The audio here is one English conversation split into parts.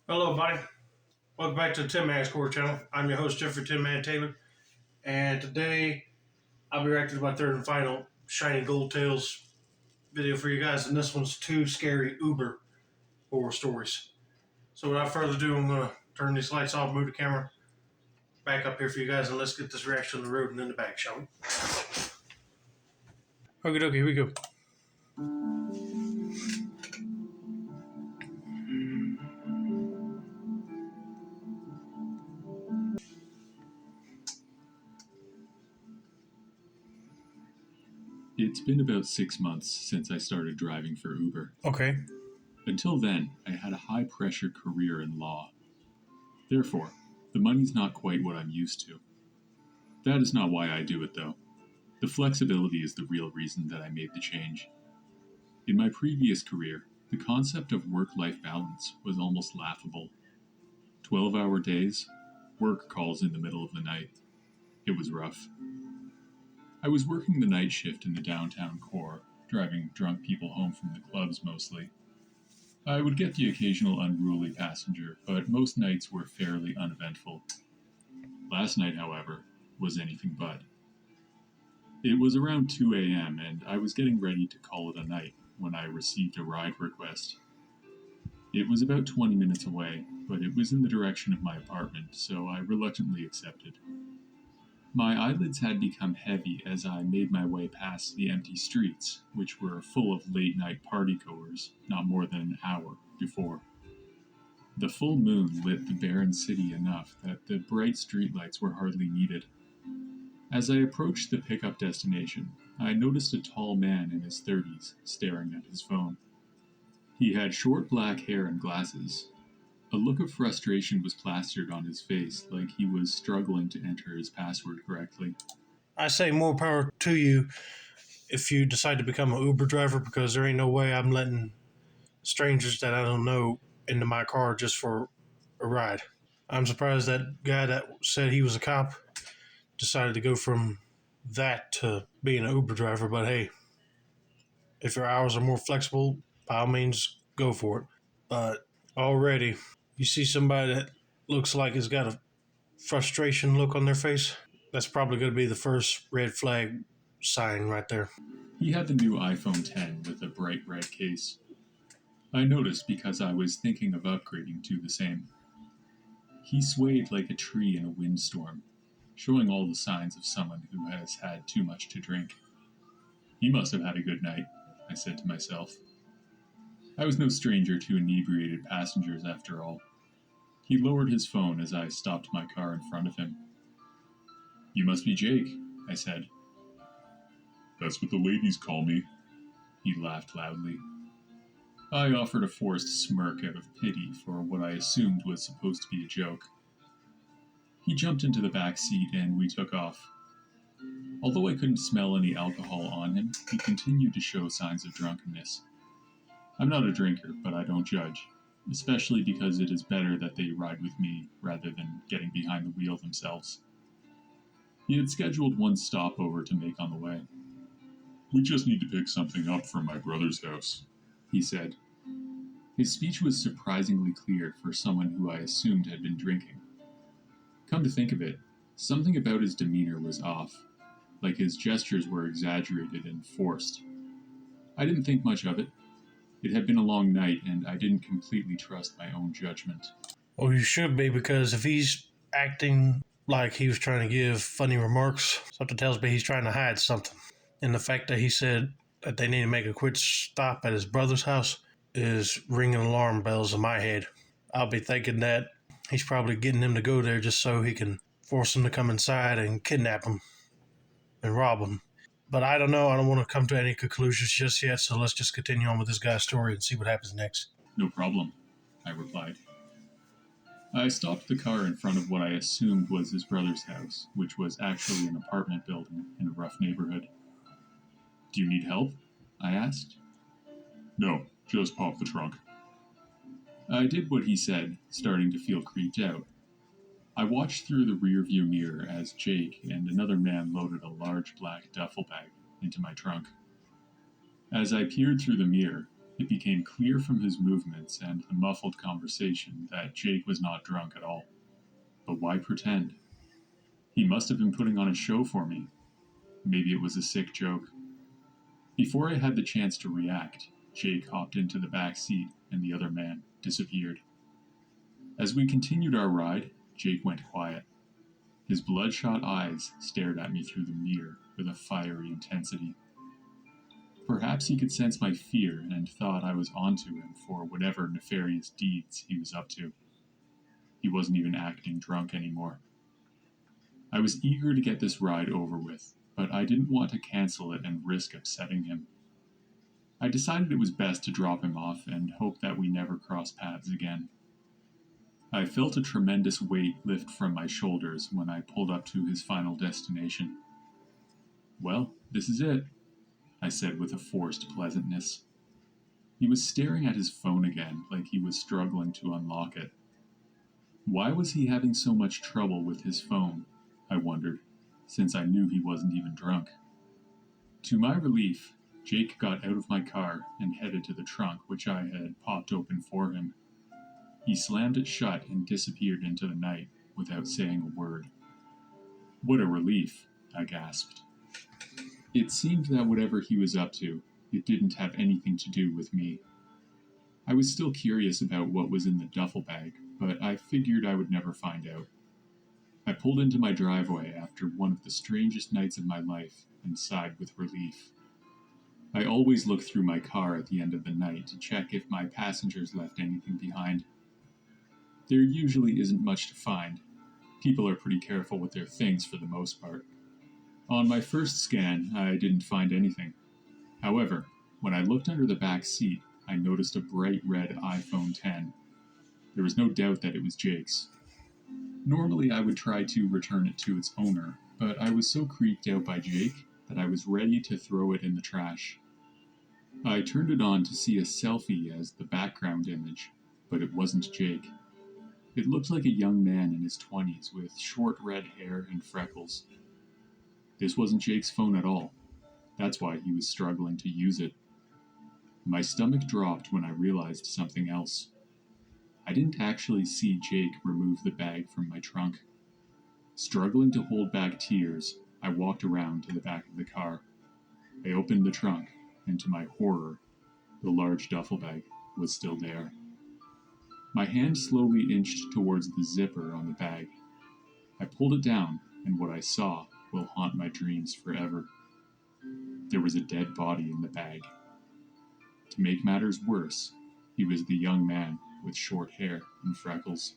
Hello, buddy. Welcome back to the Tin Man Score channel. I'm your host, Jeffrey Tin Man Taylor, and today I'll be reacting to my third and final Shiny Gold Tails video for you guys, and this one's two scary Uber horror stories. So without further ado, I'm going to turn these lights off, move the camera back up here for you guys, and let's get this reaction on the road and in the back, shall we? Okie dokie, here we go. It's been about 6 months since I started driving for Uber. Okay. Until then, I had a high-pressure career in law. Therefore, the money's not quite what I'm used to. That is not why I do it, though. The flexibility is the real reason that I made the change. In my previous career, the concept of work-life balance was almost laughable. 12-hour days, work calls in the middle of the night. It was rough. I was working the night shift in the downtown core, driving drunk people home from the clubs mostly. I would get the occasional unruly passenger, but most nights were fairly uneventful. Last night, however, was anything but. It was around 2 a.m., and I was getting ready to call it a night when I received a ride request. It was about 20 minutes away, but it was in the direction of my apartment, so I reluctantly accepted. My eyelids had become heavy as I made my way past the empty streets, which were full of late-night partygoers not more than an hour before. The full moon lit the barren city enough that the bright streetlights were hardly needed. As I approached the pickup destination, I noticed a tall man in his 30s staring at his phone. He had short black hair and glasses. A look of frustration was plastered on his face, like he was struggling to enter his password correctly. I say more power to you if you decide to become an Uber driver, because there ain't no way I'm letting strangers that I don't know into my car just for a ride. I'm surprised that guy that said he was a cop decided to go from that to being an Uber driver, but hey, if your hours are more flexible, by all means, go for it. But already, you see somebody that looks like has got a frustration look on their face, that's probably going to be the first red flag sign right there. He had the new iPhone X with a bright red case. I noticed because I was thinking of upgrading to the same. He swayed like a tree in a windstorm, showing all the signs of someone who has had too much to drink. He must have had a good night, I said to myself. I was no stranger to inebriated passengers after all. He lowered his phone as I stopped my car in front of him. "You must be Jake," I said. "That's what the ladies call me." He laughed loudly. I offered a forced smirk out of pity for what I assumed was supposed to be a joke. He jumped into the back seat and we took off. Although I couldn't smell any alcohol on him, he continued to show signs of drunkenness. I'm not a drinker, but I don't judge, especially because it is better that they ride with me rather than getting behind the wheel themselves. He had scheduled one stopover to make on the way. "We just need to pick something up from my brother's house," he said. His speech was surprisingly clear for someone who I assumed had been drinking. Come to think of it, something about his demeanor was off, like his gestures were exaggerated and forced. I didn't think much of it. It had been a long night, and I didn't completely trust my own judgment. Well, you should be, because if he's acting like he was trying to give funny remarks, something tells me he's trying to hide something. And the fact that he said that they need to make a quick stop at his brother's house is ringing alarm bells in my head. I'll be thinking that he's probably getting him to go there just so he can force him to come inside and kidnap him and rob him. But I don't know. I don't want to come to any conclusions just yet, so let's just continue on with this guy's story and see what happens next. "No problem," I replied. I stopped the car in front of what I assumed was his brother's house, which was actually an apartment building in a rough neighborhood. "Do you need help?" I asked. "No, just pop the trunk." I did what he said, starting to feel creeped out. I watched through the rearview mirror as Jake and another man loaded a large black duffel bag into my trunk. As I peered through the mirror, It became clear from his movements and the muffled conversation that Jake was not drunk at all. But why pretend? He must have been putting on a show for me. Maybe it was a sick joke. Before I had the chance to react, Jake hopped into the back seat and the other man disappeared. As we continued our ride, Jake went quiet. His bloodshot eyes stared at me through the mirror with a fiery intensity. Perhaps he could sense my fear and thought I was onto him for whatever nefarious deeds he was up to. He wasn't even acting drunk anymore. I was eager to get this ride over with, but I didn't want to cancel it and risk upsetting him. I decided it was best to drop him off and hope that we never cross paths again. I felt a tremendous weight lift from my shoulders when I pulled up to his final destination. "Well, this is it," I said with a forced pleasantness. He was staring at his phone again, like he was struggling to unlock it. Why was he having so much trouble with his phone, I wondered, since I knew he wasn't even drunk. To my relief, Jake got out of my car and headed to the trunk, which I had popped open for him. He slammed it shut and disappeared into the night without saying a word. "What a relief," I gasped. It seemed that whatever he was up to, it didn't have anything to do with me. I was still curious about what was in the duffel bag, but I figured I would never find out. I pulled into my driveway after one of the strangest nights of my life and sighed with relief. I always look through my car at the end of the night to check if my passengers left anything behind. There usually isn't much to find. People are pretty careful with their things for the most part. On my first scan, I didn't find anything. However, when I looked under the back seat, I noticed a bright red iPhone X. There was no doubt that it was Jake's. Normally, I would try to return it to its owner, but I was so creeped out by Jake that I was ready to throw it in the trash. I turned it on to see a selfie as the background image, but it wasn't Jake. It looked like a young man in his 20s with short red hair and freckles. This wasn't Jake's phone at all. That's why he was struggling to use it. My stomach dropped when I realized something else. I didn't actually see Jake remove the bag from my trunk. Struggling to hold back tears, I walked around to the back of the car. I opened the trunk, and to my horror, the large duffel bag was still there. My hand slowly inched towards the zipper on the bag. I pulled it down, and what I saw will haunt my dreams forever. There was a dead body in the bag. To make matters worse, he was the young man with short hair and freckles.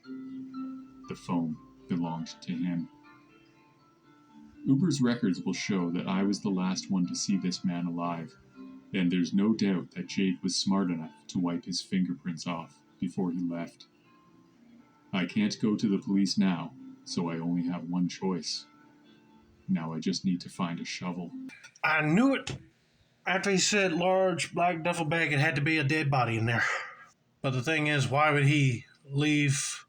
The phone belonged to him. Uber's records will show that I was the last one to see this man alive, and there's no doubt that Jake was smart enough to wipe his fingerprints off before he left. I can't go to the police now, so I only have one choice. Now I just need to find a shovel. I knew it. After he said large black duffel bag, it had to be a dead body in there. But the thing is, why would he leave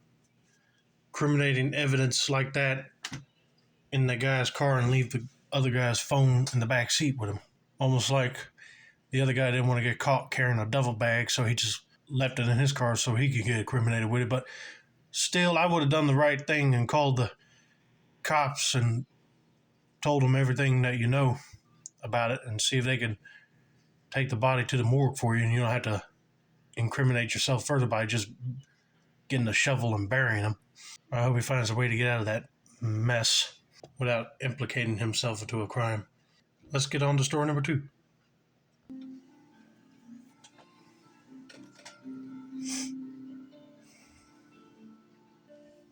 incriminating evidence like that in the guy's car and leave the other guy's phone in the back seat with him? Almost like the other guy didn't want to get caught carrying a duffel bag, so he just left it in his car so he could get incriminated with it. But still, I would have done the right thing and called the cops and told them everything that you know about it and see if they could take the body to the morgue for you, and you don't have to incriminate yourself further by just getting a shovel and burying him. I hope he finds a way to get out of that mess without implicating himself into a crime. Let's get on to story number 2.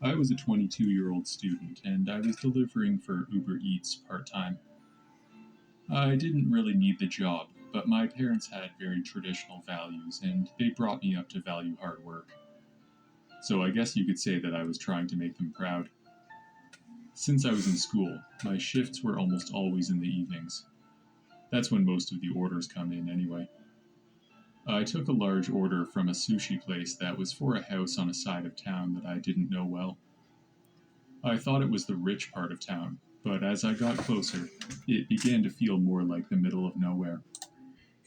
I was a 22-year-old student, and I was delivering for Uber Eats part-time. I didn't really need the job, but my parents had very traditional values, and they brought me up to value hard work. So I guess you could say that I was trying to make them proud. Since I was in school, my shifts were almost always in the evenings. That's when most of the orders come in anyway. I took a large order from a sushi place that was for a house on a side of town that I didn't know well. I thought it was the rich part of town, but as I got closer, it began to feel more like the middle of nowhere.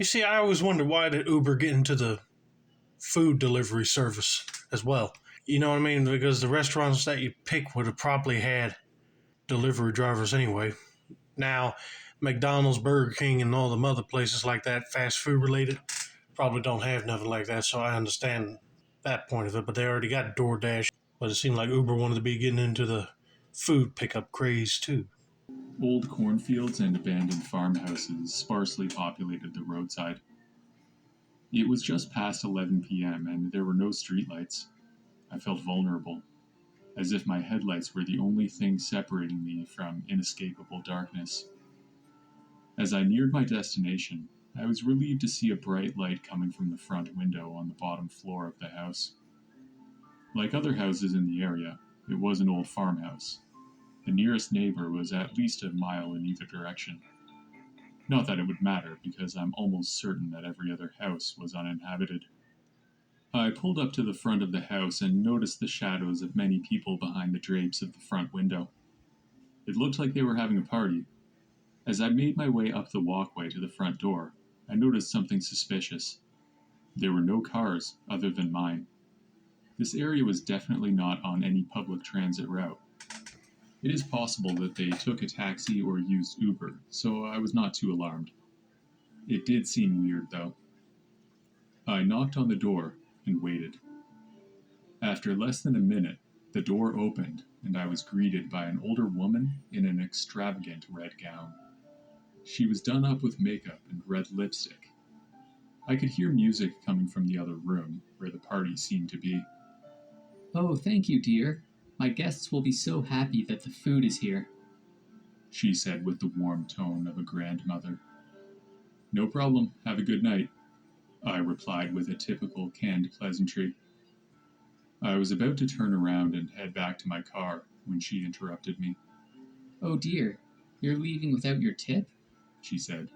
You see, I always wondered why did Uber get into the food delivery service as well? You know what I mean? Because the restaurants that you pick would have probably had delivery drivers anyway. Now, McDonald's, Burger King, and all them other places like that, fast food related, probably don't have nothing like that, so I understand that point of it. But they already got DoorDash. But it seemed like Uber wanted to be getting into the food pickup craze too. Old cornfields and abandoned farmhouses sparsely populated the roadside. It was just past 11 p.m., and there were no streetlights. I felt vulnerable, as if my headlights were the only thing separating me from inescapable darkness. As I neared my destination, I was relieved to see a bright light coming from the front window on the bottom floor of the house. Like other houses in the area, it was an old farmhouse. The nearest neighbor was at least a mile in either direction. Not that it would matter, because I'm almost certain that every other house was uninhabited. I pulled up to the front of the house and noticed the shadows of many people behind the drapes of the front window. It looked like they were having a party. As I made my way up the walkway to the front door, I noticed something suspicious. There were no cars other than mine. This area was definitely not on any public transit route. It is possible that they took a taxi or used Uber, so I was not too alarmed. It did seem weird, though. I knocked on the door and waited. After less than a minute, the door opened, and I was greeted by an older woman in an extravagant red gown. She was done up with makeup and red lipstick. I could hear music coming from the other room, where the party seemed to be. Oh, thank you, dear. My guests will be so happy that the food is here. She said with the warm tone of a grandmother. No problem, have a good night, I replied with a typical canned pleasantry. I was about to turn around and head back to my car when she interrupted me. Oh dear, you're leaving without your tip? She said.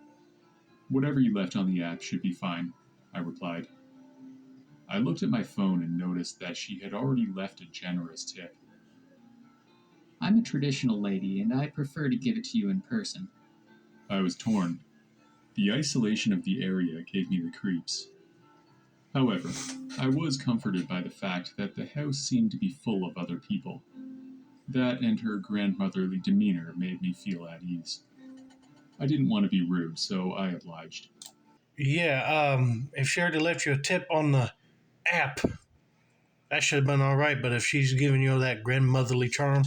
Whatever you left on the app should be fine, I replied. I looked at my phone and noticed that she had already left a generous tip. I'm a traditional lady, and I prefer to give it to you in person. I was torn. The isolation of the area gave me the creeps. However, I was comforted by the fact that the house seemed to be full of other people. That and her grandmotherly demeanor made me feel at ease. I didn't want to be rude, so I obliged. Yeah, if she already left you a tip on the app, that should have been all right. But if she's giving you that grandmotherly charm,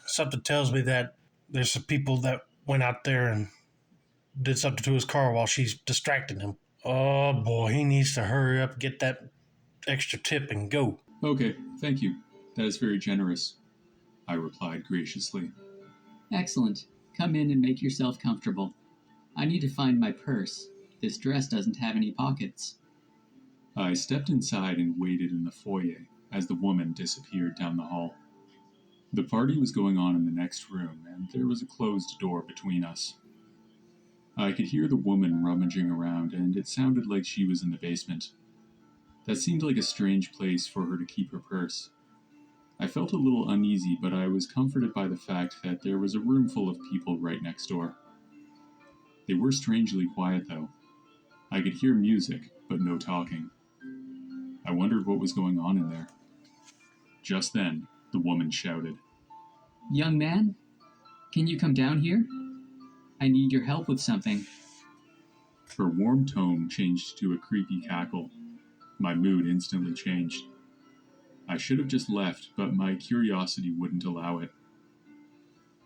something tells me that there's some people that went out there and did something to his car while she's distracting him. Oh boy, he needs to hurry up, get that extra tip, and go. Okay, thank you. That is very generous, I replied graciously. Excellent. Come in and make yourself comfortable. I need to find my purse. This dress doesn't have any pockets. I stepped inside and waited in the foyer as the woman disappeared down the hall. The party was going on in the next room, and there was a closed door between us. I could hear the woman rummaging around, and it sounded like she was in the basement. That seemed like a strange place for her to keep her purse. I felt a little uneasy, but I was comforted by the fact that there was a room full of people right next door. They were strangely quiet, though. I could hear music, but no talking. I wondered what was going on in there. Just then, the woman shouted. Young man, can you come down here? I need your help with something. Her warm tone changed to a creepy cackle. My mood instantly changed. I should have just left, but my curiosity wouldn't allow it.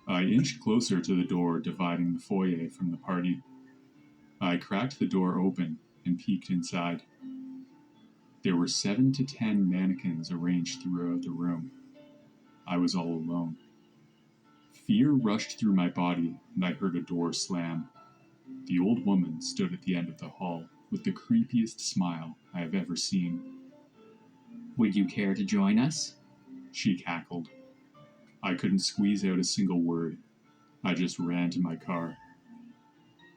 I inched closer to the door dividing the foyer from the party. I cracked the door open and peeked inside. There were 7 to 10 mannequins arranged throughout the room. I was all alone. Fear rushed through my body, and I heard a door slam. The old woman stood at the end of the hall with the creepiest smile I have ever seen. Would you care to join us? She cackled. I couldn't squeeze out a single word. I just ran to my car.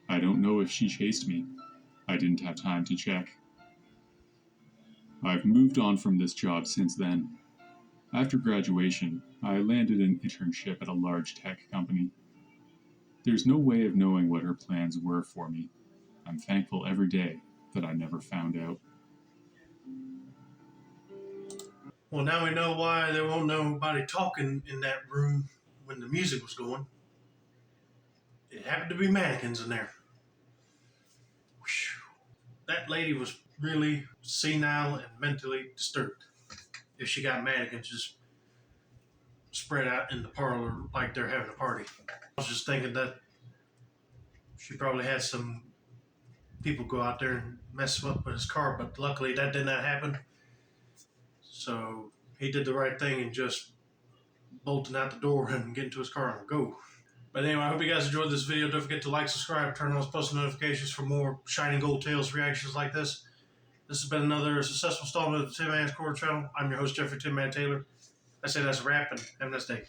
I don't know if she chased me. I didn't have time to check. I've moved on from this job since then. After graduation, I landed an internship at a large tech company. There's no way of knowing what her plans were for me. I'm thankful every day that I never found out. Well, now we know why there won't nobody talking in that room when the music was going. It happened to be mannequins in there. Whew. That lady was really senile and mentally disturbed if she got mannequins just spread out in the parlor like they're having a party. I was just thinking that she probably had some people go out there and mess up with his car, but luckily that did not happen. So he did the right thing and just bolting out the door and get into his car and go. But anyway, I hope you guys enjoyed this video. Don't forget to like, subscribe, turn on those post notifications for more Shining Gold Tales reactions like this. This has been another successful installment of the Tin Man's Corner channel. I'm your host, Jeffrey Tin Man Taylor. I say that's a wrap, and have a nice day.